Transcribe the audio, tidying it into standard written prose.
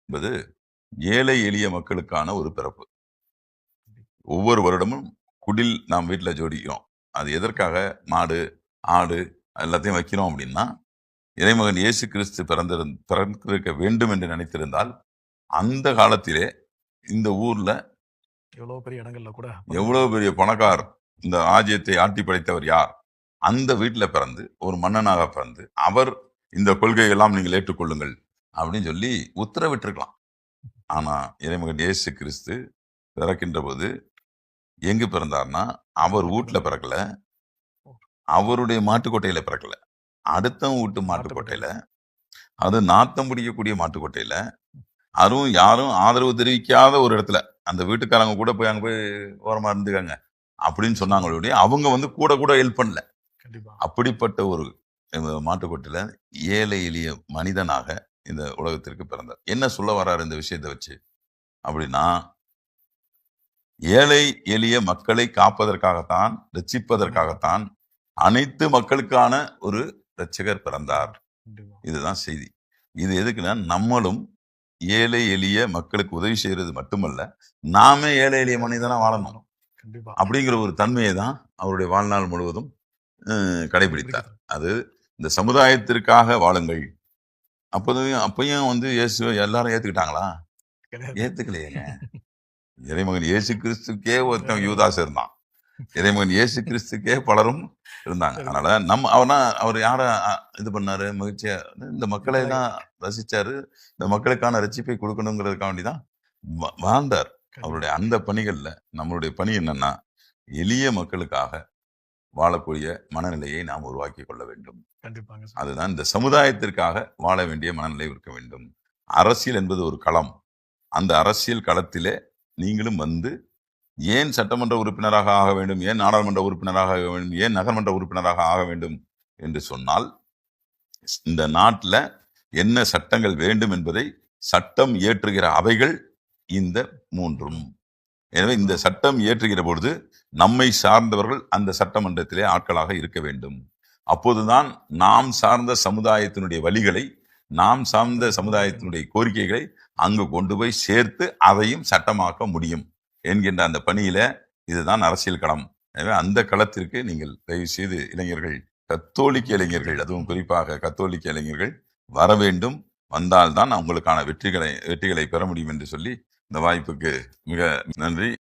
என்பது ஏழை எளிய மக்களுக்கான ஒரு பிறப்பு. ஒவ்வொரு வருடமும் குடில் நாம் வீட்டில் ஜோடிக்கிறோம். அது எதற்காக? மாடு, ஆடு எல்லாத்தையும் வைக்கிறோம் அப்படின்னா, இறைமகன் இயேசு கிறிஸ்து பிறந்திருக்க வேண்டும் என்று நினைத்திருந்தால், அந்த காலத்திலே இந்த ஊர்ல எவ்வளவு பெரிய இடங்கள்ல கூட எவ்வளவு பெரிய பணக்கார், இந்த ராஜ்யத்தை ஆட்டி படைத்தவர் யார்? அந்த வீட்டுல பிறந்து, ஒரு மன்னனாக பிறந்து, அவர் இந்த கொள்கையெல்லாம் நீங்கள் ஏற்றுக்கொள்ளுங்கள் அப்படின்னு சொல்லி உத்தரவிட்டிருக்கலாம். ஆனா இறைமகன் இயேசு கிறிஸ்து பிறக்கின்ற போது எங்கு பிறந்தார்னா, அவர் வீட்டுல பிறக்கல, அவருடைய மாட்டுக்கொட்டையில பிறக்கல, அடுத்தவன் வீட்டு மாட்டுக்கொட்டையில, அது நாத்தம் பிடிக்கக்கூடிய மாட்டுக்கொட்டையில, அதுவும் யாரும் ஆதரவு தெரிவிக்காத ஒரு இடத்துல, அந்த வீட்டுக்காரங்க கூட போய் அங்க போய் ஓரமா இருந்துக்காங்க அப்படின்னு சொன்னாங்களுடைய, அவங்க கூட கூட ஹெல்ப் பண்ணல. அப்படிப்பட்ட ஒரு மாட்டுக்கொட்டையில ஏழை எளிய மனிதனாக இந்த உலகத்திற்கு பிறந்தார். என்ன சொல்ல வர்றாரு இந்த விஷயத்தை வச்சு அப்படின்னா, ஏழை எளிய மக்களை காப்பதற்காகத்தான், ரட்சிப்பதற்காகத்தான் அனைத்து மக்களுக்கான ஒரு ரட்சகர் பிறந்தார். இதுதான் செய்தி. இது எதுக்குன்னா, நம்மளும் ஏழை எளிய மக்களுக்கு உதவி செய்யறது மட்டுமல்ல, நாமே ஏழை எளிய மனிதனா வாழணும் அப்படிங்கிற ஒரு தன்மையை தான் அவருடைய வாழ்நாள் முழுவதும் கடைபிடித்தார். அது இந்த சமுதாயத்திற்காக வாழுங்கள். அப்பயும் இயேசுவை எல்லாரும் ஏத்துக்கிட்டாங்களா? ஏத்துக்கலையேங்க. இறைமகன் இயேசு கிறிஸ்துக்கே ஒருத்தன் யூதாஸ் இருந்தான். இறைமகன் இயேசு கிறிஸ்துக்கே பலரும் இருந்தாங்க. அதனால அவர் யார இது பண்ணாரு? மகிழ்ச்சியா இந்த மக்களை தான் ரசிச்சாரு. இந்த மக்களுக்கான ரட்சிப்பை கொடுக்கணுங்கிறதுக்காக வேண்டிதான் வாழ்ந்தார். அவருடைய அந்த பணிகள்ல நம்மளுடைய பணி என்னன்னா, எளிய மக்களுக்காக வாழக்கூடிய மனநிலையை நாம் உருவாக்கி கொள்ள வேண்டும். அதுதான் இந்த சமுதாயத்திற்காக வாழ வேண்டிய மனநிலை இருக்க வேண்டும். அரசியல் என்பது ஒரு களம். அந்த அரசியல் களத்திலே நீங்களும் வந்து, ஏன் சட்டமன்ற உறுப்பினராக ஆக வேண்டும், ஏன் நாடாளுமன்ற உறுப்பினராக ஆக வேண்டும், ஏன் நகர்மன்ற உறுப்பினராக ஆக வேண்டும் என்று சொன்னால், இந்த நாட்டில் என்ன சட்டங்கள் வேண்டும் என்பதை சட்டம் இயற்றுகிற அவைகள் இந்த மூன்றும். எனவே இந்த சட்டம் இயற்றுகிற பொழுது நம்மை சார்ந்தவர்கள் அந்த சட்டமன்றத்திலே ஆட்களாக இருக்க வேண்டும். அப்போதுதான் நாம் சார்ந்த சமுதாயத்தினுடைய வழிகளை, நாம் சார்ந்த சமுதாயத்தினுடைய கோரிக்கைகளை அங்கு கொண்டு போய் சேர்த்து அதையும் சட்டமாக்க முடியும் என்கின்ற அந்த பணியில இதுதான் அரசியல் களம். எனவே அந்த களத்திற்கு நீங்கள் தயவு செய்து இளைஞர்கள், கத்தோலிக்க இளைஞர்கள், அதுவும் குறிப்பாக கத்தோலிக்க இளைஞர்கள் வர வேண்டும். வந்தால்தான் அவங்களுக்கான வெற்றிகளை பெற முடியும் என்று சொல்லி இந்த வாய்ப்புக்கு மிக நன்றி.